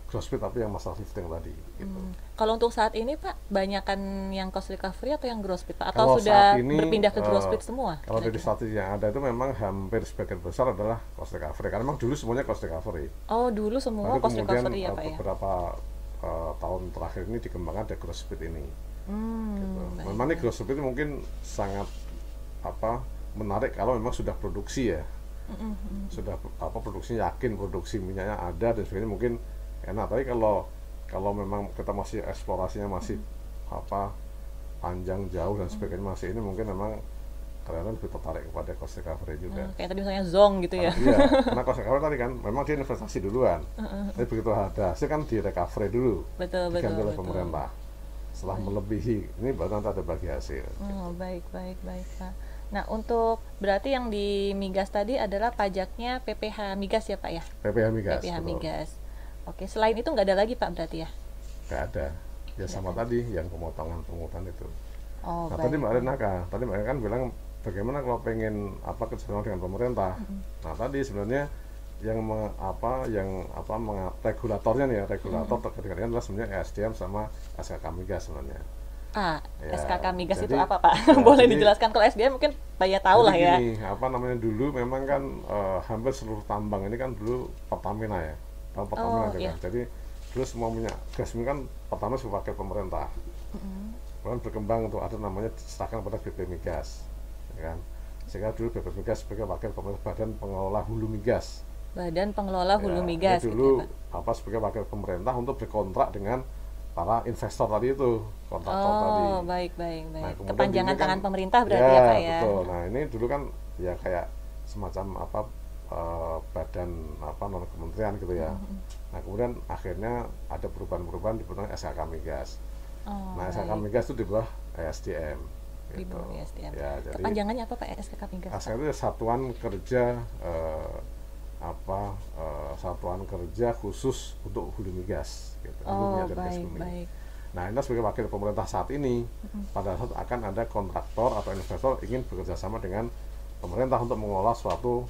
gross split tapi yang masalah lifting tadi gitu. Kalau untuk saat ini Pak, banyakan yang cost recovery atau yang gross split Pak? Atau Kalau sudah saat ini, berpindah ke gross split semua? Kalau dari kira-kira? strategi yang ada itu memang hampir sebagian besar adalah cost recovery, karena memang dulu semuanya cost recovery. Oh, dulu semua Baru cost kemudian recovery ya Pak ya? beberapa tahun terakhir ini dikembangkan ada gross split ini. Gitu. Baik. Memang ini gross split mungkin sangat menarik kalau memang sudah produksi ya. Sudah produksinya yakin, produksi minyaknya ada dan sebagainya, mungkin enak. Tapi kalau memang kita masih eksplorasinya masih panjang jauh dan sebagainya, masih ini mungkin memang kalian lebih tertarik kepada cost recovery juga. Kayak tadi misalnya Zong gitu ya? Iya, karena cost recovery tadi kan memang dia investasi duluan. Tapi begitu ada hasil kan di recovery dulu, Betul, betul, diganti oleh betul. pemerintah. Setelah melebihi ini baru nanti ada bagi hasil. Oh, baik, baik, baik, Pak. Nah, untuk berarti yang di migas tadi adalah pajaknya PPh migas ya, Pak ya? PPh migas. PPh betul. migas. Oke, selain itu nggak ada lagi, Pak, berarti ya? Nggak ada. Ya sama tadi yang pemotongan pungutan itu. Oh, Nah baik. tadi Mbak Renaka, tadi Mbak Renaka kan bilang bagaimana kalau pengen apa kerjasama dengan pemerintah. Nah tadi sebenarnya yang regulatornya nih ya, regulator terkait dengan ini adalah sebenarnya ESDM sama SKK migas sebenarnya. Ya, SKK migas itu jadi- apa, Pak? ya, Boleh jadi- dijelaskan, kalau SDM mungkin Pak tahu lah Jadi ya. gini, apa namanya dulu memang kan hampir seluruh tambang ini kan dulu Pertamina ya, tahu Pertamina Oh, itu iya. kan. Jadi dulu semua minyak gas ini kan pertama sebagai pemerintah, kemudian berkembang untuk ada namanya diserahkan pada BP Migas, ya kan. Sehingga dulu BP Migas sebagai wakil pemerintah Badan Pengelola Hulu Migas. Badan Pengelola Hulu Ya, Migas ini gitu dulu ya, Pak. sebagai wakil pemerintah untuk berkontrak dengan para investor tadi itu, kontraktor tadi. Oh, baik, baik, baik. Nah, kemudian Kepanjangan ini kan- tangan pemerintah berarti ya, Pak ya. Betul. Nah, ini dulu kan ya kayak semacam badan non kementerian gitu ya. Nah, kemudian akhirnya ada perubahan-perubahan di SKK Migas. Oh, Nah, SKK baik. Migas itu di bawah ESDM. Di Gitu. bawah SDM. Ya, jadi Kepanjangannya apa, Pak, SKK migas? Pak? SKK itu Satuan Kerja Satuan Kerja Khusus untuk Hulu Migas gitu. Hulu Oh, Minyak dan Gas baik, Bumi. baik. Nah, ini sebagai wakil pemerintah saat ini, pada saat akan ada kontraktor atau investor ingin bekerja sama dengan pemerintah untuk mengelola suatu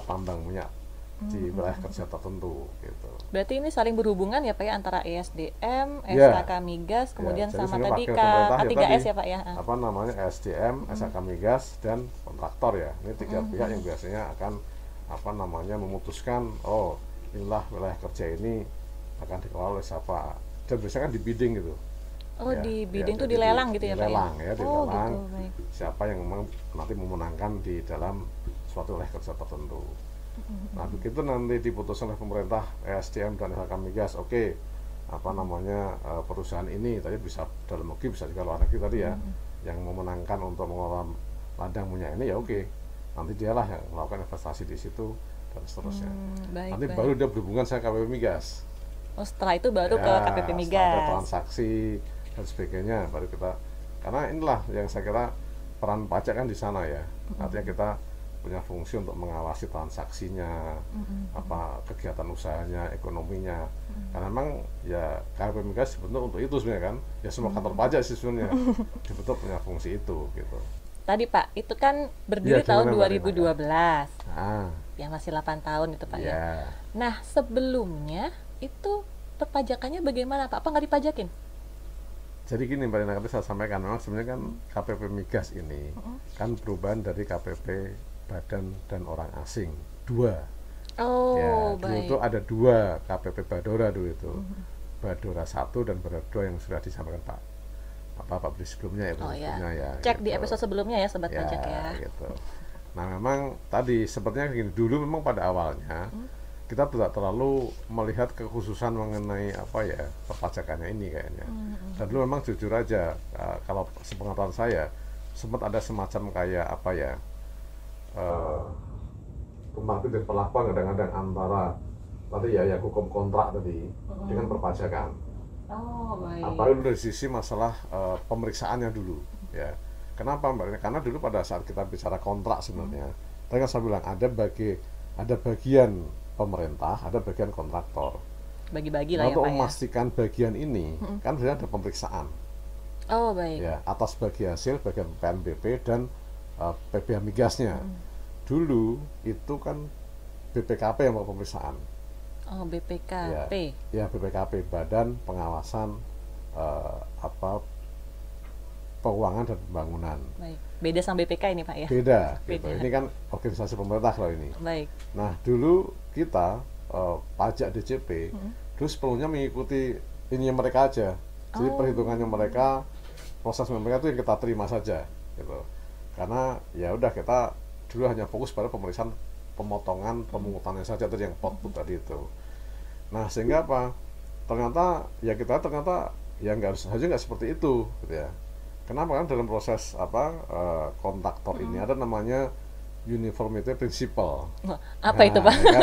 tambang minyak di wilayah kerja tertentu gitu. Berarti ini saling berhubungan ya, Pak ya, antara ESDM, Ya. SKK migas, kemudian jadi sama sebenarnya tadi wakil pemerintah K3S tadi, ya, Pak ya. apa namanya SDM, SKK Migas dan kontraktor ya. Ini tiga pihak yang biasanya akan memutuskan inilah wilayah kerja ini akan dikelola oleh siapa. Dan biasanya kan di bidding gitu. Oh, Ya, di ya, bidding tuh jadi dilelang gitu ya, Pak dilelang Oh, ya, dilelang. gitu, baik. Siapa yang memang nanti memenangkan di dalam suatu wilayah kerja tertentu. Nah, begitu nanti diputuskan oleh pemerintah ESDM dan SKK Migas, perusahaan ini tadi bisa dalam negeri, bisa juga luar negeri tadi ya, yang memenangkan untuk mengelola ladang minyak ini ya oke. Nanti dialah yang melakukan investasi di situ dan seterusnya. Baik, Nanti baik. baru dia berhubungan sama KPP Migas. Oh, setelah itu baru ke Ya, KPP setelah ada migas. transaksi dan sebagainya baru kita, karena inilah yang saya kira peran pajak kan di sana ya. Artinya kita punya fungsi untuk mengawasi transaksinya, kegiatan usahanya, ekonominya. Karena memang ya KPP Migas dibentuk untuk itu sebenarnya kan. Ya semua kantor pajak sih sebenarnya dibentuk punya fungsi itu gitu. Tadi, Pak, itu kan berdiri Iya, tahun gimana, Mbak 2012. Ah, Ya masih 8 tahun itu, Pak ya. ya. Nah, sebelumnya itu perpajakannya bagaimana, Pak? Apa nggak dipajakin? Jadi gini Mbak Rina, tadi saya sampaikan memang sebenarnya kan KPP Migas ini kan perubahan dari KPP Badan dan Orang Asing 2. Oh, Ya, dulu baik. itu ada 2 KPP Badora dulu itu. Badora 1 dan Badora 2 yang sudah disampaikan Pak Budi sebelumnya Oh ya. sebelumnya ya. Cek di gitu. episode sebelumnya ya, Sobat Ya, Pajak ya. gitu. Nah, memang tadi sepertinya gini, dulu memang pada awalnya kita tidak terlalu melihat kekhususan mengenai perpajakannya ini kayaknya. Dan dulu memang jujur aja, kalau sepengetahuan saya sempat ada semacam kayak tumpang tindih perlakuan kadang-kadang antara tadi ya hukum kontrak tadi dengan perpajakan. Oh, baik. Apalagi dari sisi masalah pemeriksaannya dulu ya. Kenapa Mbak Rina? Karena dulu pada saat kita bicara kontrak sebenarnya, tadi kan saya bilang ada bagian pemerintah, ada bagian kontraktor. Bagi-bagi lah Nah, ya, untuk Pak ya. memastikan bagian ini kan sebenarnya ada pemeriksaan Oh, baik. ya atas bagi hasil bagian PNBP dan PPh Migasnya. Dulu itu kan BPKP yang mau pemeriksaan. Oh, BPKP. Ya BPKP, Badan Pengawasan Keuangan dan Pembangunan. Baik. Beda sama BPK ini, Pak ya. Beda, gitu. Beda. Ini kan organisasi pemerintah kalau ini. Baik. Nah, dulu kita pajak DJP terus sepenuhnya mengikuti ini mereka aja. Jadi perhitungannya mereka, proses mereka itu yang kita terima saja, gitu. Karena ya udah kita dulu hanya fokus pada pemeriksaan pemotongan pemungutannya saja tadi yang pot-pot tadi itu. Nah, sehingga apa? Ternyata ya nggak seperti itu, gitu ya. Kenapa? Kan dalam proses kontraktor ini ada namanya uniformity principle. Wah, apa itu, Pak? Ya kan?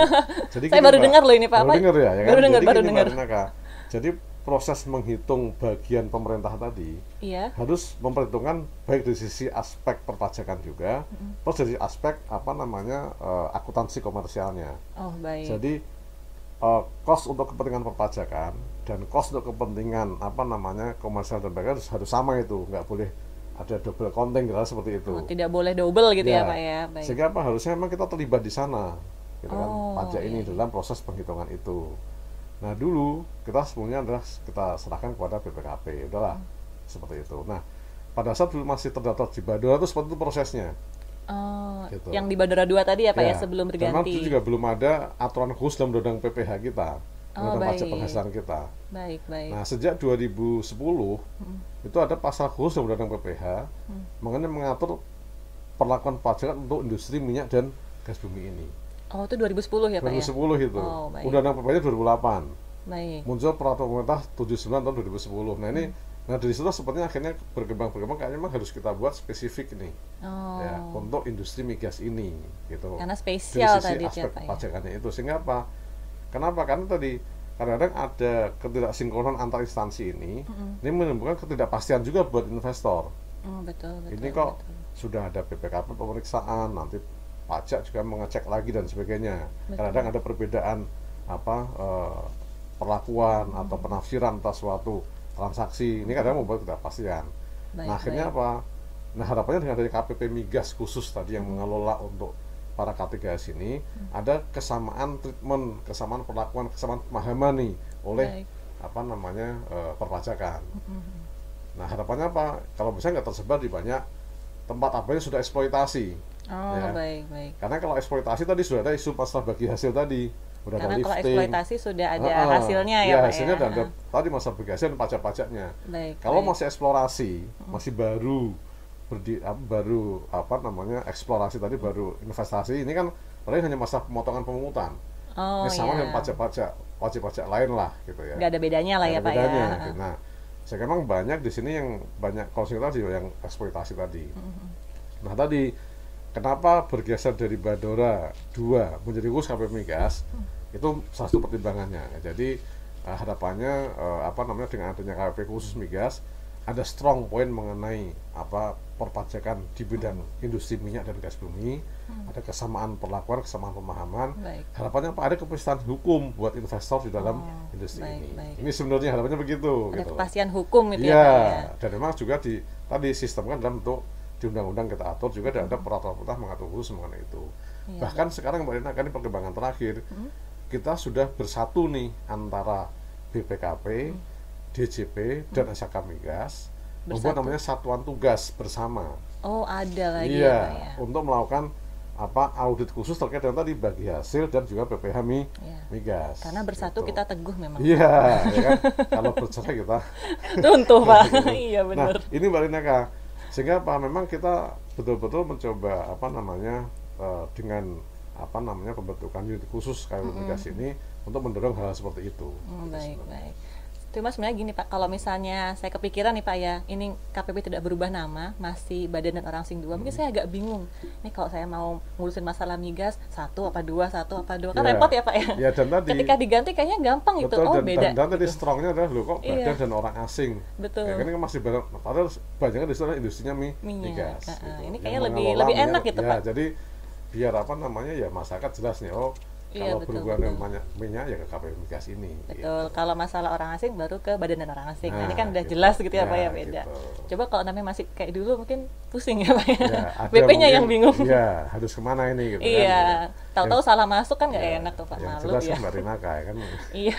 Jadi Saya gini, baru Pak. dengar loh ini, Pak. Baru dengar ya, kan? Baru dengar, Jadi baru gini, dengar. Mbak Rina, Kak. Jadi proses menghitung bagian pemerintah tadi Iya. harus memperhitungkan baik dari sisi aspek perpajakan juga, terus dari aspek apa namanya akuntansi komersialnya. Oh, baik. Jadi cost untuk kepentingan perpajakan dan cost untuk kepentingan apa namanya komersial dan sebagainya harus sama itu, nggak boleh ada double counting gitu, seperti itu. Oh, tidak boleh double gitu ya, Ya, Pak ya. Baik. sehingga apa harusnya memang kita terlibat di sana, gitu kan, Oh, pajak ini iya. dalam proses penghitungan itu. Nah dulu kita sebenarnya adalah kita serahkan kepada BPKP, udahlah seperti itu. Nah pada saat dulu masih terdaftar di Badora itu seperti itu prosesnya, Oh, gitu. yang di Badora 2 tadi ya, Pak ya, Ya, sebelum dan memang berganti. dulu juga belum ada aturan khusus dalam undang PPh kita, Oh, undang pajak baik. penghasilan kita. Baik, baik. Nah sejak 2010 itu ada pasal khusus dalam undang PPh mengenai mengatur perlakuan pajak untuk industri minyak dan gas bumi ini. Oh, itu 2010 ya, Pak ya? 2010 itu. Oh, baik. Undang-undang PPh-nya 2008. Baik. Muncul peraturan pemerintah 79 tahun 2010. Nah ini, nah dari situ sepertinya akhirnya berkembang kayaknya memang harus kita buat spesifik nih, Oh. ya, untuk industri migas ini, gitu. Karena Dari spesial sisi tadi ya, aspek Pak ya. pajakannya itu, sehingga apa? Kenapa? Karena tadi kadang-kadang ada ketidaksinkronan antar instansi ini menimbulkan ketidakpastian juga buat investor. Oh, betul, betul. Ini kok betul. sudah ada BPKP pemeriksaan, nanti pajak juga mengecek lagi dan sebagainya. Kadang-kadang ada perbedaan apa perlakuan atau penafsiran atas suatu transaksi. Ini kadang membuat ketidakpastian. Baik, Nah akhirnya baik. apa? Nah harapannya dengan adanya KPP migas khusus tadi yang mengelola untuk para K3S ini ada kesamaan treatment, kesamaan perlakuan, kesamaan pemahaman nih oleh Baik. apa namanya perpajakan. Nah harapannya apa? Kalau misalnya nggak tersebar di banyak tempat, apa yang sudah eksploitasi. Oh, Ya. baik, baik. Karena kalau eksploitasi tadi sudah ada isu masalah bagi hasil tadi, udah ada Karena kalau lifting. eksploitasi sudah ada Heeh. hasilnya ya, Iya, Pak hasilnya ya. dan ada tadi masalah bagi hasil dan pajak-pajaknya. Baik. Kalau baik. masih eksplorasi, masih baru baru apa namanya eksplorasi tadi, baru investasi, ini kan paling hanya masalah pemotongan pemungutan. Oh, Ini sama iya. dengan pajak-pajak wajib pajak lain lah gitu ya. Nggak ada bedanya lah Nggak ya, ada Pak bedanya, ya. gitu. Nah, saya kira memang banyak di sini yang banyak konflik tadi yang eksploitasi tadi. Nah tadi kenapa bergeser dari Badora 2 menjadi khusus KPP Migas, itu salah satu pertimbangannya. Jadi harapannya apa namanya dengan adanya KPP khusus migas ada strong point mengenai apa perpajakan di bidang industri minyak dan gas bumi, ada kesamaan perlakuan, kesamaan pemahaman. Baik. Harapannya apa? Ada kepastian hukum buat investor di dalam Oh, industri baik, ini. baik. Ini sebenarnya harapannya begitu. Ada gitu. kepastian hukum itu ya, Iya, Pak ya. dan memang juga tadi sistem kan dalam bentuk di undang-undang kita atur juga ada peraturan mengatur khusus mengenai itu. Iya, Bahkan sekarang Mbak Rina, kan ini perkembangan terakhir, kita sudah bersatu nih antara BPKP, DJP, dan SK Migas, membuat Bersatu. namanya satuan tugas bersama. Oh, ada lagi Iya, ya, Pak ya. untuk melakukan apa audit khusus terkait dengan tadi bagi hasil dan juga PPh Iya. Migas. Karena bersatu gitu. kita teguh memang. Iya, ya kan? Kalau bercerai kita. Tuntuh, Pak. Iya, Nah, benar. ini Mbak Rina, Kak. Sehingga apa? Memang kita betul-betul mencoba apa namanya dengan apa namanya pembentukan unit khusus KPP Migas ini untuk mendorong hal seperti itu. Gitu Baik, sebenarnya. baik. Cuma sebenarnya gini, Pak, kalau misalnya saya kepikiran nih, Pak ya, ini KPP tidak berubah nama, masih Badan dan Orang Asing 2, mungkin saya agak bingung. Ini kalau saya mau ngurusin masalah migas, satu apa dua, kan Iya. repot ya, Pak ya. Ya, dan tadi Ketika diganti kayaknya gampang gitu. betul, Oh, dan, beda. dan tadi gitu. strongnya adalah loh kok Iya. badan dan orang asing. Betul. Ya, kan ini kan masih banyak, padahal banyak kan di sana industrinya Minyak. migas. Nah, gitu. ini Yang kayaknya lebih mengelola enak minyak, gitu, ya, Pak. Jadi biar apa namanya ya masyarakat jelas nih, oh Iya, kalau betul, berhubungan betul. dengan minyak ya ke KPP Migas ini. Betul. gitu. Kalau masalah orang asing baru ke Badan dan Orang Asing. Nah, ini kan Nah, udah gitu. jelas gitu ya, Pak ya, Ya, beda. gitu. Coba kalau namanya masih kayak dulu mungkin pusing ya, Pak ya. Ya, ada BP-nya yang mungkin, bingung. Iya, harus kemana ini gitu kan. Iya, gitu. tahu-tahu Yang- salah masuk kan nggak ya, enak tuh, Pak, yang malu jelas ya. kan Mbak Rina kan. Iya.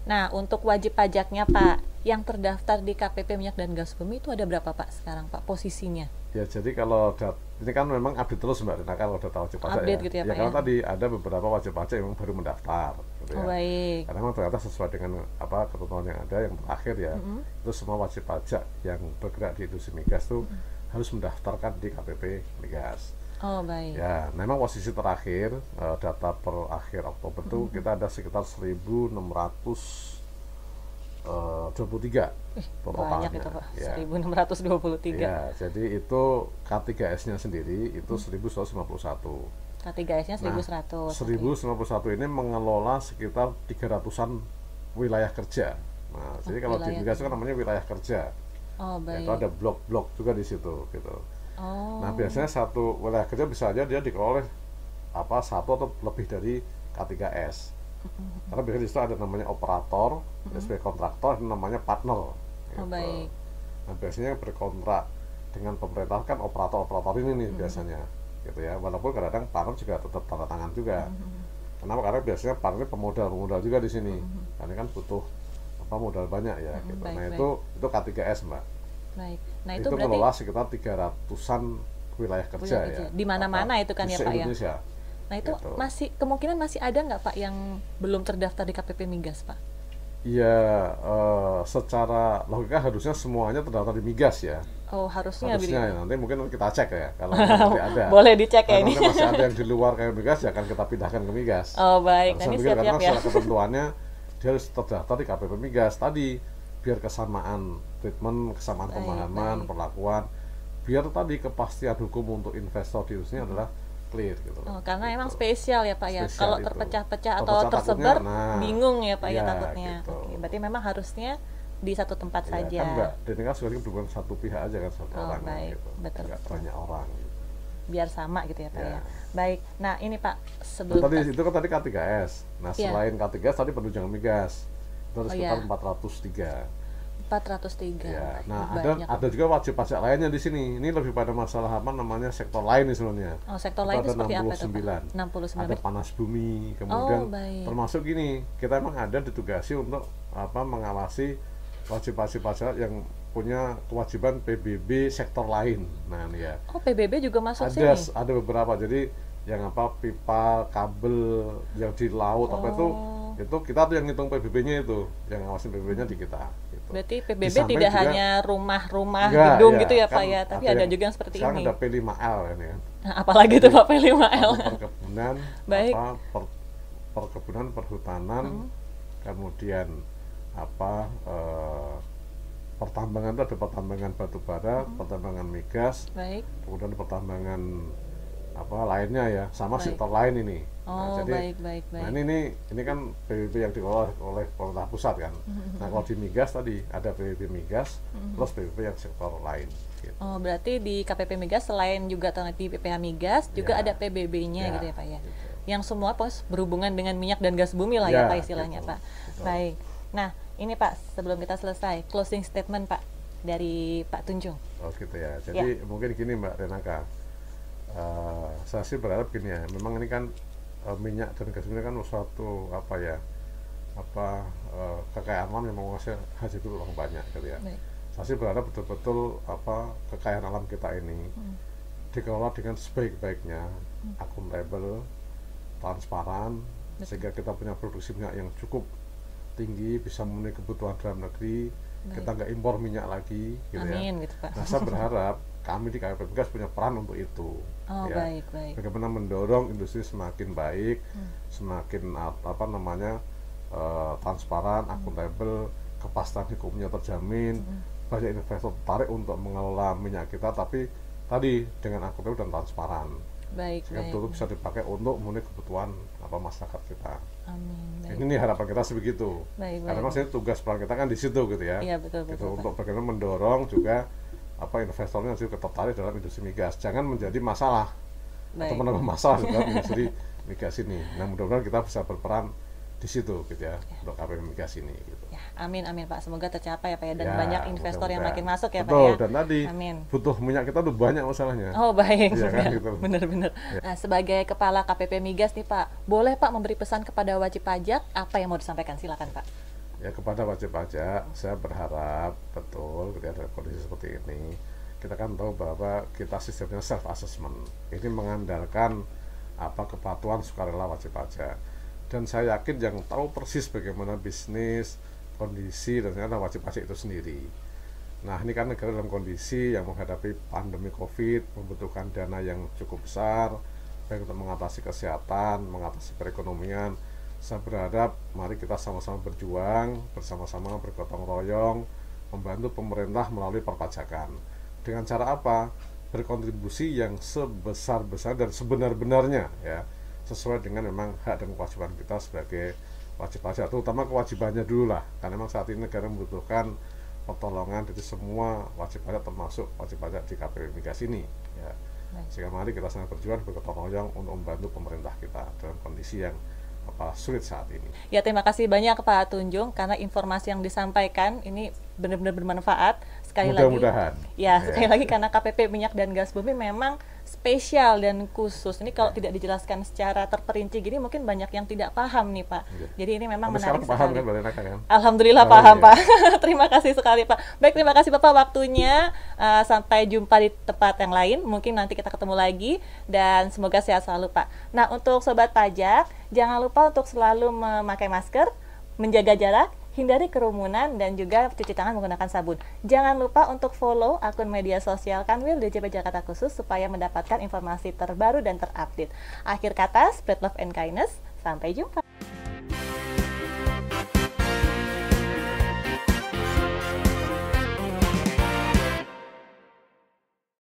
Nah, untuk wajib pajaknya, Pak, yang terdaftar di KPP Minyak dan Gas Bumi itu ada berapa, Pak, sekarang, Pak, posisinya? Ya jadi kalau ini kan memang update terus Mbak Rina kalau data wajib pajak Update ya. gitu ya, Pak, karena ya? tadi ada beberapa wajib pajak yang baru mendaftar gitu Oh, ya. baik. Karena memang ternyata sesuai dengan apa ketentuan yang ada yang terakhir ya, itu semua wajib pajak yang bergerak di industri migas itu harus mendaftarkan di KPP Migas. Oh, baik. Ya, memang posisi terakhir data per akhir Oktober itu kita ada sekitar 1.623 Banyak itu, Pak. Ya. 1.623. Ya, jadi itu K3S-nya sendiri itu 1.151. K3S-nya Nah, 1.100. 1.091 ini mengelola sekitar 300-an wilayah kerja Nah, jadi kalau di wilayah migas itu kan namanya wilayah kerja. Oh, Yaitu baik. ada blok-blok juga di situ gitu. Nah, Oh, biasanya satu wilayah kerja bisa aja dia dikelola oleh satu atau lebih dari K3S. Karena biasanya di situ ada namanya operator, sebagai kontraktor, itu namanya partner oh gitu. baik. Nah, biasanya yang berkontrak dengan pemerintah kan operator-operator ini nih biasanya gitu ya. Walaupun kadang-kadang partner juga tetap tanda tangan juga. Kenapa? Karena biasanya partner pemodal juga di sini. Karena kan butuh modal banyak ya gitu. Baik, Nah, baik, itu K3S, Mbak. baik. Nah, itu Itu berarti ngelola sekitar 300-an wilayah kerja wilayah ya. kerja di mana-mana itu kan Di ya Pak ya. se-Indonesia Nah, itu gitu. masih kemungkinan masih ada nggak Pak yang belum terdaftar di KPP Migas Pak? Iya, secara logika harusnya semuanya terdaftar di Migas ya. Oh, harusnya Harusnya begitu. ya, nanti mungkin kita cek ya kalau nanti ada. Boleh dicek ya Kalau ini. nanti masih ada yang di luar kayak Migas ya akan kita pindahkan ke Migas. Oh, baik. Nah, Harusnya ini begitu siap-siap karena ya. secara ketentuannya dia harus terdaftar di KPP Migas tadi biar kesamaan treatment, kesamaan Baik, pemahaman, baik. perlakuan, biar tadi kepastian hukum untuk investor di sini adalah clear gitu loh. Oh, karena emang Gitu. spesial ya Pak ya. Spesial Kalau itu. terpecah-pecah atau Terpecah takutnya, tersebar, nah, bingung ya Pak ya iya, takutnya. gitu. Oke, berarti memang harusnya di satu tempat Ya, saja. kan enggak, ini kan sebenarnya bukan satu pihak aja kan, satu Oh, orang kan, baik. gitu. Betul, Enggak betul. banyak orang gitu. Biar sama gitu ya Pak Ya. ya. Baik. Nah, ini Pak Nah, sebelum tadi itu kan tadi K3S. Nah, Iya. selain K3S tadi penunjangan migas. Itu ada Oh, sekitar iya. 403. 403. Ya. Baik, Nah, banyak. ada juga wajib pajak lainnya di sini. Ini lebih pada masalah apa namanya sektor lain nih sebenarnya. Oh, sektor Itu lain itu ada seperti apa itu Pak? 69. 69. Ada panas bumi, kemudian Oh, baik. termasuk gini, kita emang ada ditugasi untuk mengawasi wajib-wajib pajak yang punya kewajiban PBB sektor lain. Nah, ini ya. Oh, PBB juga masuk Ada sini. ada beberapa. Jadi yang pipa, kabel yang di laut apa itu Oh. kita tuh yang ngitung PBB-nya itu, yang ngawasin PBB-nya di kita gitu. Berarti Di PBB samping tidak juga- hanya rumah-rumah Enggak, gedung ya, gitu ya Pak kan ya, tapi ada juga yang seperti sekarang ini. ada P5L ini kan. Nah, apalagi tuh Pak P5L. Apa, perkebunan, Baik. perkebunan, perhutanan, kemudian pertambangan itu ada pertambangan batu bara, pertambangan migas, Baik. kemudian pertambangan lainnya ya, sama Baik. sektor lain ini. Oh, baik, baik, baik. Nah, ini kan PBB yang dikelola oleh pemerintah pusat kan. Nah, kalau di migas tadi ada PBB migas, plus PBB yang sektor lain. Gitu. Oh, berarti di KPP Migas selain juga di PPH Migas juga Ya. ada PBB-nya Ya, gitu ya Pak ya. gitu. Yang semua pos berhubungan dengan minyak dan gas bumi lah ya, Ya, Pak istilahnya gitu. Pak. Betul. Baik. Nah, ini Pak sebelum kita selesai closing statement Pak dari Pak Tunjung. Oh gitu ya. Jadi mungkin gini Mbak Renaka, saya sih berharap gini ya. Memang ini kan minyak dan gas ini kan suatu kekayaan alam yang menguasai hasil uang banyak gitu ya. Baik. Saya sih berharap betul-betul kekayaan alam kita ini dikelola dengan sebaik-baiknya, akuntabel, transparan, sehingga kita punya produksi minyak yang cukup tinggi, bisa memenuhi kebutuhan dalam negeri, kita nggak impor minyak lagi, gitu ya. Amin gitu Pak. Nah, saya berharap kami di KPP Migas punya peran untuk itu. Oh, ya. baik, baik. Bagaimana mendorong industri semakin baik, semakin transparan, akuntabel, kepastian hukumnya terjamin, banyak investor tertarik untuk mengelola minyak kita, tapi tadi dengan akuntabel dan transparan. Baik, Sehingga baik. betul bisa dipakai untuk memenuhi kebutuhan masyarakat kita. Amin. Baik. Ini nih harapan kita sebegitu. Baik, Karena baik. maksudnya tugas peran kita kan di situ gitu ya. Iya, betul, Gitu, betul, Pak. untuk bagaimana mendorong juga investornya juga tertarik dalam industri migas. Jangan menjadi masalah atau Baik. menambah masalah dalam industri migas ini. Nah, mudah-mudahan kita bisa berperan di situ gitu ya, untuk KPP Migas ini gitu. Ya, amin amin Pak. Semoga tercapai ya Pak ya dan Ya, banyak investor yang makin mudah-mudahan. masuk ya Betul, Pak ya. dan tadi Amin. butuh minyak kita tuh banyak masalahnya. Oh baik, Iya kan, ya, gitu. benar-benar. Nah, sebagai kepala KPP Migas nih Pak, boleh Pak memberi pesan kepada wajib pajak apa yang mau disampaikan? Silakan Pak. Ya, kepada wajib pajak, saya berharap betul ketika ada kondisi seperti ini, kita kan tahu bahwa kita sistemnya self assessment. Ini mengandalkan kepatuhan sukarela wajib pajak. Dan saya yakin yang tahu persis bagaimana bisnis, kondisi dan ternyata wajib pajak itu sendiri. Nah, ini kan negara dalam kondisi yang menghadapi pandemi Covid, membutuhkan dana yang cukup besar, baik untuk mengatasi kesehatan, mengatasi perekonomian. Saya berharap mari kita sama-sama berjuang, bersama-sama bergotong royong, membantu pemerintah melalui perpajakan. Dengan cara apa? Berkontribusi yang sebesar-besar dan sebenar-benarnya ya, sesuai dengan memang hak dan kewajiban kita sebagai wajib pajak, terutama kewajibannya dulu lah, karena memang saat ini negara membutuhkan pertolongan dari semua wajib pajak, termasuk wajib pajak di KPP Migas ini ya. Sehingga mari kita sangat berjuang bergotong royong untuk membantu pemerintah kita dalam kondisi yang sulit saat ini. Ya, terima kasih banyak Pak Tunjung karena informasi yang disampaikan ini benar-benar bermanfaat. Sekali Mudah-mudahan. lagi, sekali lagi karena KPP Minyak dan Gas Bumi memang spesial dan khusus. Ini kalau tidak dijelaskan secara terperinci gini mungkin banyak yang tidak paham nih Pak. Jadi ini memang menarik sekali. Paham kan, Mbak Lena, kan? Alhamdulillah paham Pak. Terima kasih sekali Pak. Baik, terima kasih Bapak waktunya. Sampai jumpa di tempat yang lain. Mungkin nanti kita ketemu lagi dan semoga sehat selalu Pak. Nah, untuk Sobat Pajak, jangan lupa untuk selalu memakai masker, menjaga jarak, hindari kerumunan, dan juga cuci tangan menggunakan sabun. Jangan lupa untuk follow akun media sosial Kanwil DJP Jakarta Khusus supaya mendapatkan informasi terbaru dan terupdate. Akhir kata, spread love and kindness. Sampai jumpa.